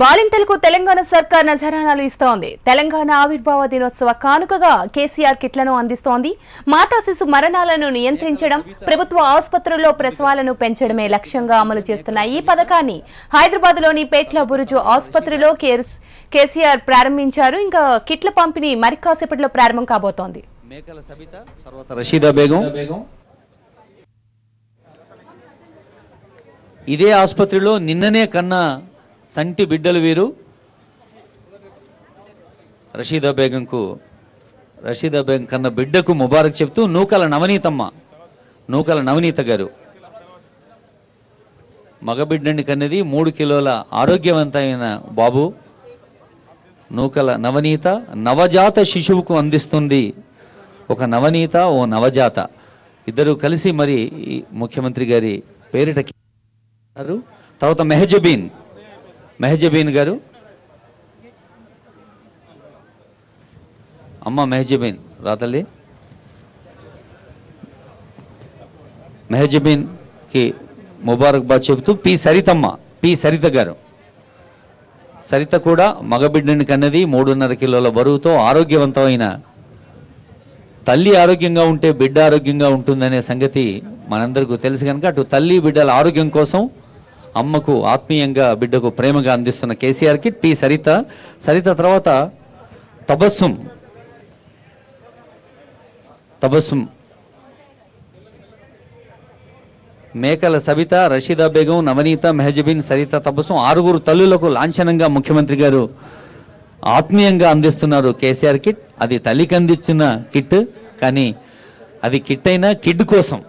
బాలింతలకు తెలంగాణ సర్కార్ నజరానాలు ఇస్తోంది. తెలంగాణ ఆవిర్భావ దినోత్సవ కానుకగా కేసీఆర్ కిట్లను అందిస్తోంది. మాతా శిశు మరణాలను నియంత్రించడం, ప్రభుత్వ ఆసుపత్రుల్లో ప్రసవాలను పెంచడమే లక్ష్యంగా అమలు చేస్తున్న ఈ పథకాన్ని హైదరాబాద్లోని పేట్ల బురుజు ఆసుపత్రిలో కేసీఆర్ ప్రారంభించారు. ఇంకా కిట్ల పంపిణీ మరి కాసేపట్లో ప్రారంభం కాబోతోంది. మేకల సబిత తర్వాత రషీదా బేగం ఇదే ఆసుపత్రిలో నిన్ననే కన్నా సంటి బిడ్డలు వీరు. రషీదా బేగం కన్న బిడ్డకు ముబారక్ చెప్తూ నూకల నవనీత గారు మగబిడ్డని కన్నది 3 కిలోల ఆరోగ్యవంతమైన బాబు. నూకల నవనీత నవజాత శిశువుకు అందిస్తుంది ఒక నవనీత, ఓ నవజాత. ఇద్దరు కలిసి మరి ముఖ్యమంత్రి గారి పేరిట. తర్వాత మెహజబీన్ గారు, అమ్మ మెహజబీన్ రాతల్లి. మెహజబీన్ కి ముబారక్బాద్ చెబుతూ సరిత గారు. సరిత కూడా మగబిడ్డని కన్నది 3.5 కిలోల బరువుతో ఆరోగ్యవంతమైన. తల్లి ఆరోగ్యంగా ఉంటే బిడ్డ ఆరోగ్యంగా ఉంటుందనే సంగతి మనందరికీ తెలుసు కనుక అటు తల్లి బిడ్డల ఆరోగ్యం కోసం అమ్మకు ఆత్మీయంగా బిడ్డకు ప్రేమగా అందిస్తున్న కేసీఆర్ కిట్. సరిత తర్వాత తబస్సుం మేకల సబిత, రషీదా బేగం, నవనీత, మెహజబీన్, సరిత, తబస్సుం 6 తల్లులకు లాంఛనంగా ముఖ్యమంత్రి గారు ఆత్మీయంగా అందిస్తున్నారు కేసీఆర్ కిట్. అది తల్లికి అందించిన కిట్, కానీ అది కిట్ అయినా కిడ్ కోసం.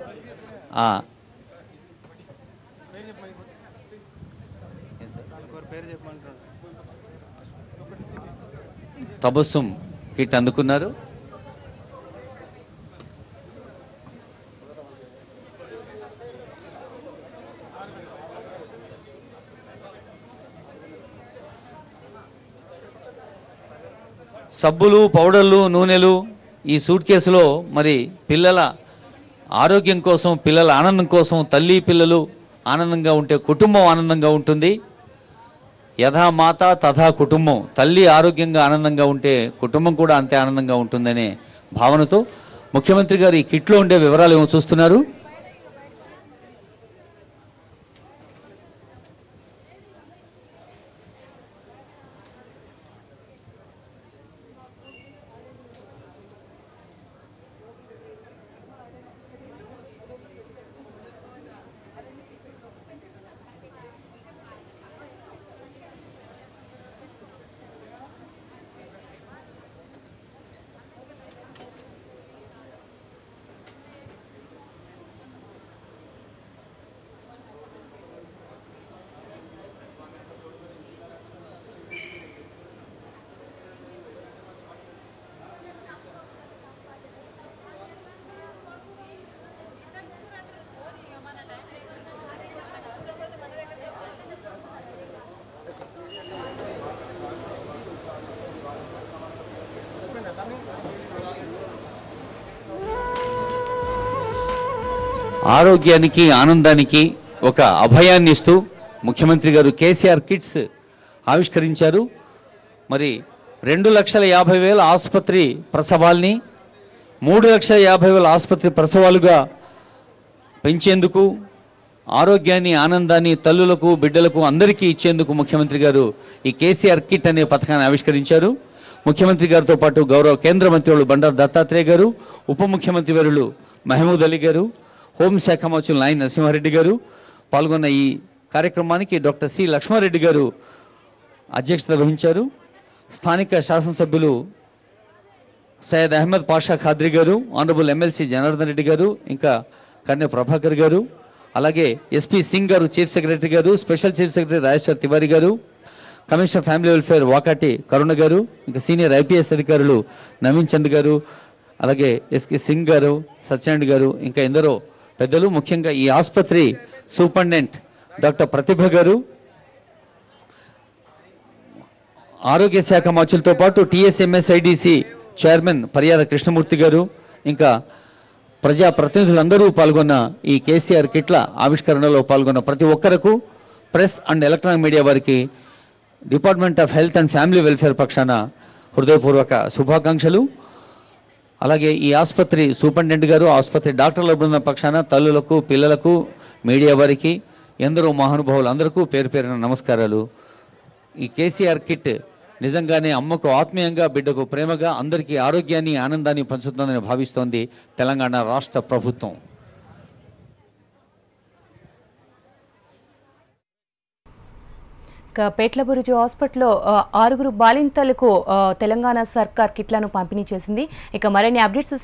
తబస్సుం కిట్ అందుకున్నారు. సబ్బులు, పౌడర్లు, నూనెలు ఈ సూట్ కేసులో మరి పిల్లల ఆరోగ్యం కోసం, పిల్లల ఆనందం కోసం. తల్లి పిల్లలు ఆనందంగా ఉంటే కుటుంబం ఆనందంగా ఉంటుంది. యథా మాత తథా కుటుంబం. తల్లి ఆరోగ్యంగా ఆనందంగా ఉంటే కుటుంబం కూడా అంతే ఆనందంగా ఉంటుందనే భావనతో ముఖ్యమంత్రి గారు ఈ కిట్లో ఉండే వివరాలు ఏమో చూస్తున్నారు. ఆరోగ్యానికి, ఆనందానికి ఒక అభయాన్ని ఇస్తూ ముఖ్యమంత్రి గారు కేసీఆర్ కిట్స్ ఆవిష్కరించారు. మరి 2,50,000 ఆసుపత్రి ప్రసవాల్ని 3,50,000 ఆసుపత్రి ప్రసవాలుగా పెంచేందుకు, ఆరోగ్యాన్ని, ఆనందాన్ని తల్లులకు, బిడ్డలకు అందరికీ ఇచ్చేందుకు ముఖ్యమంత్రి గారు ఈ కేసీఆర్ కిట్ అనే పథకాన్ని ఆవిష్కరించారు. ముఖ్యమంత్రి గారితో పాటు గౌరవ కేంద్ర మంత్రులు బండారు దత్తాత్రేయ గారు, ఉప ముఖ్యమంత్రి వర్యులు మహమూద్ అలీ గారు, హోంశాఖ మంత్రులు నాయని నరసింహారెడ్డి గారు పాల్గొన్న ఈ కార్యక్రమానికి డాక్టర్ సి లక్ష్మారెడ్డి గారు అధ్యక్షత వహించారు. స్థానిక శాసనసభ్యులు సయ్యద్ అహ్మద్ పాషా ఖాద్రి గారు, ఆనరబుల్ ఎమ్మెల్సీ జనార్దన్ రెడ్డి గారు, ఇంకా కన్య ప్రభాకర్ గారు, అలాగే ఎస్పీ సింగ్ గారు, చీఫ్ సెక్రటరీ గారు, special chief secretary Rajeshwar Tiwari గారు, కమిషనర్ ఫ్యామిలీ వెల్ఫేర్ వాకాటి కరుణ గారు, ఇంకా సీనియర్ ఐపీఎస్ అధికారులు నవీన్ చంద్ గారు, అలాగే ఎస్కే సింగ్ గారు, సత్యనారాయణ గారు, ఇంకా ఎందరో పెద్దలు. ముఖ్యంగా ఈ ఆసుపత్రి సూపరింటెండెంట్ డాక్టర్ ప్రతిభ గారు, ఆరోగ్య శాఖ మంత్రులతో పాటు టీఎస్ఎంఎస్ఐడిసి చైర్మన్ పర్యాద కృష్ణమూర్తి గారు, ఇంకా ప్రజా ప్రతినిధులందరూ పాల్గొన్న ఈ కేసీఆర్ కిట్ల ఆవిష్కరణలో పాల్గొన్న ప్రతి ఒక్కరకు, ప్రెస్ అండ్ ఎలక్ట్రానిక్ మీడియా వారికి department of health and family welfare పక్షాన హృదయపూర్వక శుభాకాంక్షలు. అలాగే ఈ ఆసుపత్రి సూపరింటెండెంట్ గారు, ఆసుపత్రి డాక్టర్ల బృందం పక్షాన తల్లులకు, పిల్లలకు, మీడియా వారికి, ఎందరో మహానుభావులు అందరికీ పేరు పేరున నమస్కారాలు. ఈ కేసీఆర్ కిట్ నిజంగానే అమ్మకు ఆత్మీయంగా, బిడ్డకు ప్రేమగా, అందరికీ ఆరోగ్యాన్ని, ఆనందాన్ని పంచుతుందని భావిస్తోంది తెలంగాణ రాష్ట్ర ప్రభుత్వం. పేట్లబురుజు హాస్పిటల్లో 6 బాలింతలకు తెలంగాణ సర్కార్ కిట్లను పంపిణీ చేసింది. ఇక మరిన్ని అప్డేట్స్